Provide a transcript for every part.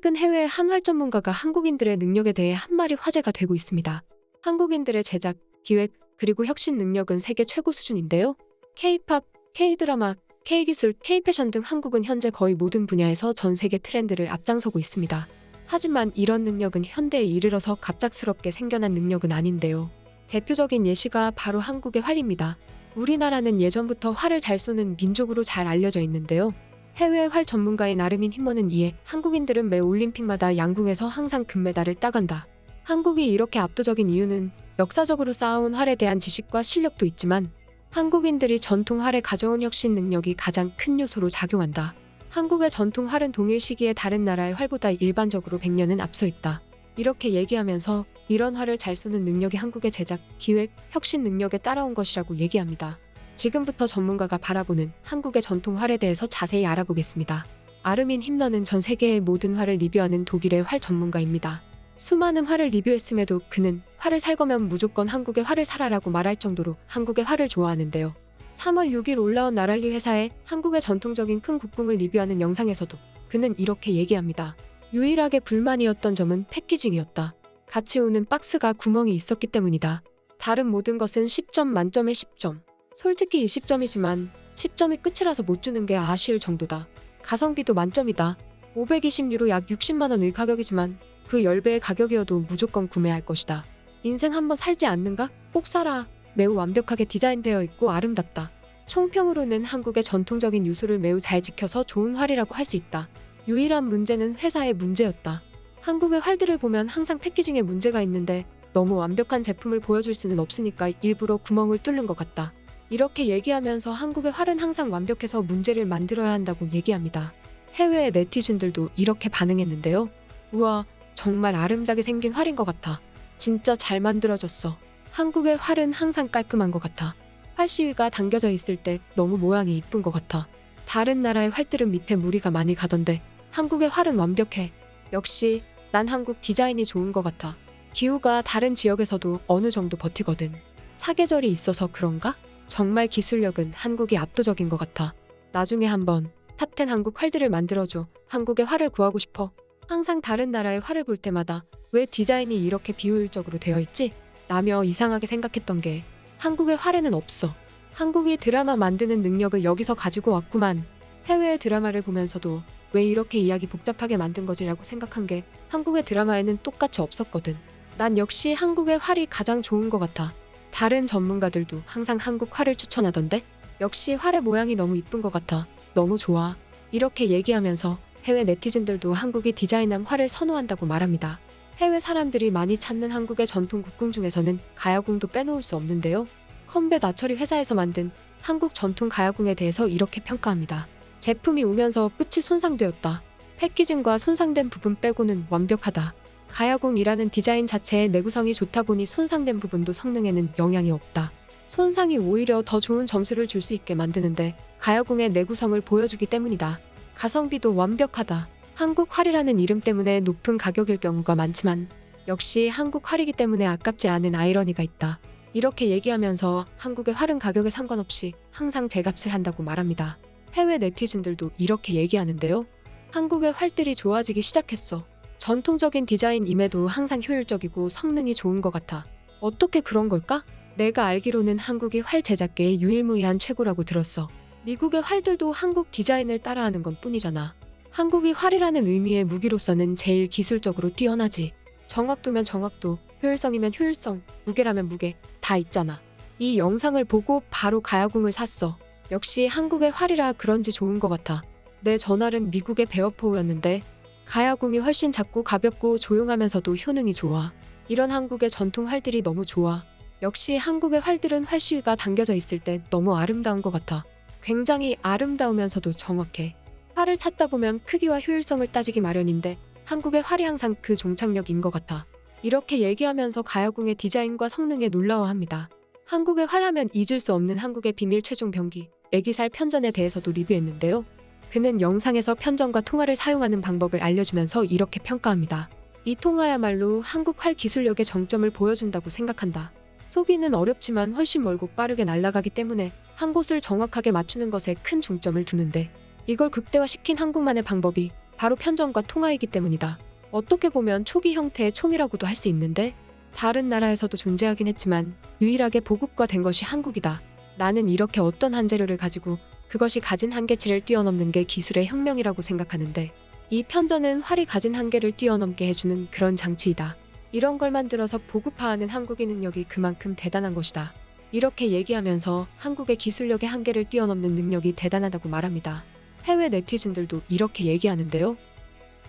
최근 해외 한 활 전문가가 한국인들의 능력에 대해 한 말이 화제가 되고 있습니다. 한국인들의 제작, 기획, 그리고 혁신 능력은 세계 최고 수준인데요. K-팝, K-드라마, K-기술, K-패션 등 한국은 현재 거의 모든 분야에서 전 세계 트렌드를 앞장서고 있습니다. 하지만 이런 능력은 현대에 이르러서 갑작스럽게 생겨난 능력은 아닌데요. 대표적인 예시가 바로 한국의 활입니다. 우리나라는 예전부터 활을 잘 쏘는 민족으로 잘 알려져 있는데요. 해외 활 전문가인 아르민 힘머는 이에 한국인들은 매 올림픽마다 양궁에서 항상 금메달을 따간다. 한국이 이렇게 압도적인 이유는 역사적으로 쌓아온 활에 대한 지식과 실력도 있지만 한국인들이 전통 활에 가져온 혁신 능력이 가장 큰 요소로 작용한다. 한국의 전통 활은 동일 시기에 다른 나라의 활보다 일반적으로 100년은 앞서 있다. 이렇게 얘기하면서 이런 활을 잘 쏘는 능력이 한국의 제작, 기획, 혁신 능력에 따라온 것이라고 얘기합니다. 지금부터 전문가가 바라보는 한국의 전통 활에 대해서 자세히 알아보겠습니다. 아르민 힘너는 전 세계의 모든 활을 리뷰하는 독일의 활 전문가입니다. 수많은 활을 리뷰했음에도 그는 활을 살 거면 무조건 한국의 활을 사라라고 말할 정도로 한국의 활을 좋아하는데요. 3월 6일 올라온 나랄리 회사의 한국의 전통적인 큰 국궁을 리뷰하는 영상에서도 그는 이렇게 얘기합니다. 유일하게 불만이었던 점은 패키징이었다. 같이 오는 박스가 구멍이 있었기 때문이다. 다른 모든 것은 10점 만점에 10점. 솔직히 20점이지만 10점이 끝이라서 못 주는 게 아쉬울 정도다. 가성비도 만점이다. 520유로 약 60만원의 가격이지만 그 10배의 가격이어도 무조건 구매할 것이다. 인생 한번 살지 않는가? 꼭 사라. 매우 완벽하게 디자인되어 있고 아름답다. 총평으로는 한국의 전통적인 요소를 매우 잘 지켜서 좋은 활이라고 할 수 있다. 유일한 문제는 회사의 문제였다. 한국의 활들을 보면 항상 패키징에 문제가 있는데 너무 완벽한 제품을 보여줄 수는 없으니까 일부러 구멍을 뚫는 것 같다. 이렇게 얘기하면서 한국의 활은 항상 완벽해서 문제를 만들어야 한다고 얘기합니다. 해외의 네티즌들도 이렇게 반응했는데요. 우와, 정말 아름답게 생긴 활인 것 같아. 진짜 잘 만들어졌어. 한국의 활은 항상 깔끔한 것 같아. 활 시위가 당겨져 있을 때 너무 모양이 이쁜 것 같아. 다른 나라의 활들은 밑에 무늬가 많이 가던데 한국의 활은 완벽해. 역시 난 한국 디자인이 좋은 것 같아. 기후가 다른 지역에서도 어느 정도 버티거든. 사계절이 있어서 그런가? 정말 기술력은 한국이 압도적인 것 같아. 나중에 한번 탑10 한국 활들을 만들어줘. 한국의 활을 구하고 싶어. 항상 다른 나라의 활을 볼 때마다 왜 디자인이 이렇게 비효율적으로 되어 있지? 라며 이상하게 생각했던 게 한국의 활에는 없어. 한국이 드라마 만드는 능력을 여기서 가지고 왔구만. 해외의 드라마를 보면서도 왜 이렇게 이야기 복잡하게 만든 거지라고 생각한 게 한국의 드라마에는 똑같이 없었거든. 난 역시 한국의 활이 가장 좋은 것 같아. 다른 전문가들도 항상 한국 활을 추천하던데 역시 활의 모양이 너무 이쁜 것 같아. 너무 좋아. 이렇게 얘기하면서 해외 네티즌들도 한국이 디자인한 활을 선호한다고 말합니다. 해외 사람들이 많이 찾는 한국의 전통 국궁 중에서는 가야궁도 빼놓을 수 없는데요. 컴베 나처리 회사에서 만든 한국 전통 가야궁에 대해서 이렇게 평가합니다. 제품이 오면서 끝이 손상되었다. 패키징과 손상된 부분 빼고는 완벽하다. 가야궁이라는 디자인 자체의 내구성이 좋다 보니 손상된 부분도 성능에는 영향이 없다. 손상이 오히려 더 좋은 점수를 줄 수 있게 만드는데 가야궁의 내구성을 보여주기 때문이다. 가성비도 완벽하다. 한국 활이라는 이름 때문에 높은 가격일 경우가 많지만 역시 한국 활이기 때문에 아깝지 않은 아이러니가 있다. 이렇게 얘기하면서 한국의 활은 가격에 상관없이 항상 제값을 한다고 말합니다. 해외 네티즌들도 이렇게 얘기하는데요. 한국의 활들이 좋아지기 시작했어. 전통적인 디자인임에도 항상 효율적이고 성능이 좋은 것 같아. 어떻게 그런 걸까? 내가 알기로는 한국이 활 제작계의 유일무이한 최고라고 들었어. 미국의 활들도 한국 디자인을 따라하는 건 뿐이잖아. 한국이 활이라는 의미의 무기로서는 제일 기술적으로 뛰어나지. 정확도면 정확도, 효율성이면 효율성, 무게라면 무게 다 있잖아. 이 영상을 보고 바로 가야궁을 샀어. 역시 한국의 활이라 그런지 좋은 것 같아. 내 전활은 미국의 베어포우였는데 가야궁이 훨씬 작고 가볍고 조용하면서도 효능이 좋아. 이런 한국의 전통 활들이 너무 좋아. 역시 한국의 활들은 활 시위가 당겨져 있을 때 너무 아름다운 것 같아. 굉장히 아름다우면서도 정확해. 활을 찾다 보면 크기와 효율성을 따지기 마련인데 한국의 활이 항상 그 종착역인 것 같아. 이렇게 얘기하면서 가야궁의 디자인과 성능에 놀라워합니다. 한국의 활하면 잊을 수 없는 한국의 비밀 최종 병기, 애기살 편전에 대해서도 리뷰했는데요. 그는 영상에서 편전과 통화를 사용하는 방법을 알려주면서 이렇게 평가합니다. 이 통화야말로 한국 활 기술력의 정점을 보여준다고 생각한다. 쏘기는 어렵지만 훨씬 멀고 빠르게 날아가기 때문에 한 곳을 정확하게 맞추는 것에 큰 중점을 두는데 이걸 극대화시킨 한국만의 방법이 바로 편전과 통화이기 때문이다. 어떻게 보면 초기 형태의 총이라고도 할 수 있는데 다른 나라에서도 존재하긴 했지만 유일하게 보급화된 것이 한국이다. 나는 이렇게 어떤 한 재료를 가지고 그것이 가진 한계치를 뛰어넘는 게 기술의 혁명이라고 생각하는데 이 편전은 활이 가진 한계를 뛰어넘게 해주는 그런 장치이다. 이런 걸 만들어서 보급화하는 한국의 능력이 그만큼 대단한 것이다. 이렇게 얘기하면서 한국의 기술력의 한계를 뛰어넘는 능력이 대단하다고 말합니다. 해외 네티즌들도 이렇게 얘기하는데요.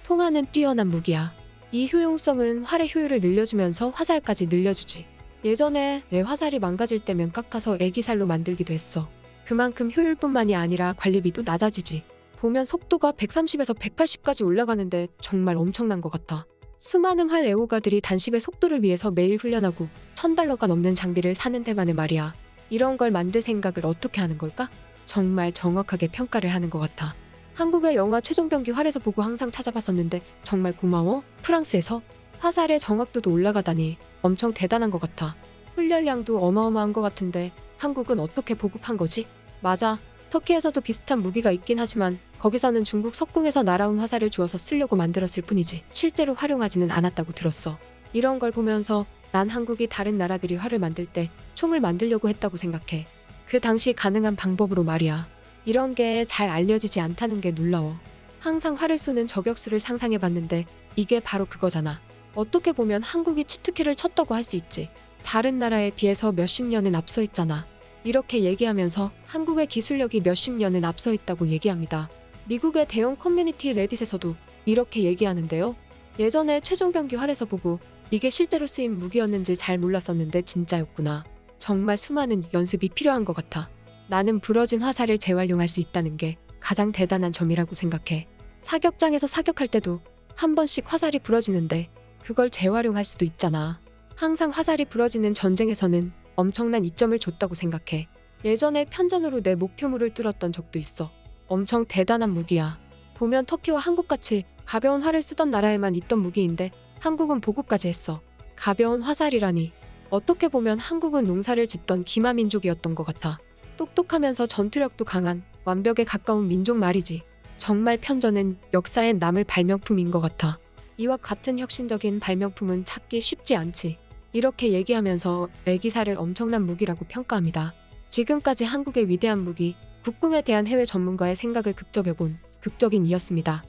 통화는 뛰어난 무기야. 이 효용성은 활의 효율을 늘려주면서 화살까지 늘려주지. 예전에 내 화살이 망가질 때면 깎아서 애기살로 만들기도 했어. 그만큼 효율뿐만이 아니라 관리비도 낮아지지. 보면 속도가 130에서 180까지 올라가는데 정말 엄청난 것 같아. 수많은 활 애호가들이 단십의 속도를 위해서 매일 훈련하고 $1000가 넘는 장비를 사는 데만에 말이야. 이런 걸 만들 생각을 어떻게 하는 걸까? 정말 정확하게 평가를 하는 것 같아. 한국의 영화 최종병기 활에서 보고 항상 찾아봤었는데 정말 고마워. 프랑스에서 화살의 정확도도 올라가다니 엄청 대단한 것 같아. 훈련량도 어마어마한 것 같은데 한국은 어떻게 보급한 거지? 맞아. 터키에서도 비슷한 무기가 있긴 하지만 거기서는 중국 석궁에서 날아온 화살을 주어서 쓰려고 만들었을 뿐이지 실제로 활용하지는 않았다고 들었어. 이런 걸 보면서 난 한국이 다른 나라들이 활을 만들 때 총을 만들려고 했다고 생각해. 그 당시 가능한 방법으로 말이야. 이런 게 잘 알려지지 않다는 게 놀라워. 항상 활을 쏘는 저격수를 상상해봤는데 이게 바로 그거잖아. 어떻게 보면 한국이 치트키를 쳤다고 할 수 있지. 다른 나라에 비해서 몇십 년은 앞서 있잖아. 이렇게 얘기하면서 한국의 기술력이 몇십 년은 앞서 있다고 얘기합니다. 미국의 대형 커뮤니티 레딧에서도 이렇게 얘기하는데요. 예전에 최종병기 활에서 보고 이게 실제로 쓰인 무기였는지 잘 몰랐었는데 진짜였구나. 정말 수많은 연습이 필요한 것 같아. 나는 부러진 화살을 재활용할 수 있다는 게 가장 대단한 점이라고 생각해. 사격장에서 사격할 때도 한 번씩 화살이 부러지는데 그걸 재활용할 수도 있잖아. 항상 화살이 부러지는 전쟁에서는 엄청난 이점을 줬다고 생각해. 예전에 편전으로 내 목표물을 뚫었던 적도 있어. 엄청 대단한 무기야. 보면 터키와 한국같이 가벼운 활을 쓰던 나라에만 있던 무기인데 한국은 보급까지 했어. 가벼운 화살이라니. 어떻게 보면 한국은 농사를 짓던 기마민족이었던 것 같아. 똑똑하면서 전투력도 강한 완벽에 가까운 민족 말이지. 정말 편전은 역사에 남을 발명품인 것 같아. 이와 같은 혁신적인 발명품은 찾기 쉽지 않지. 이렇게 얘기하면서 애기살을 엄청난 무기라고 평가합니다. 지금까지 한국의 위대한 무기, 국궁에 대한 해외 전문가의 생각을 극적해본 극적인이었습니다.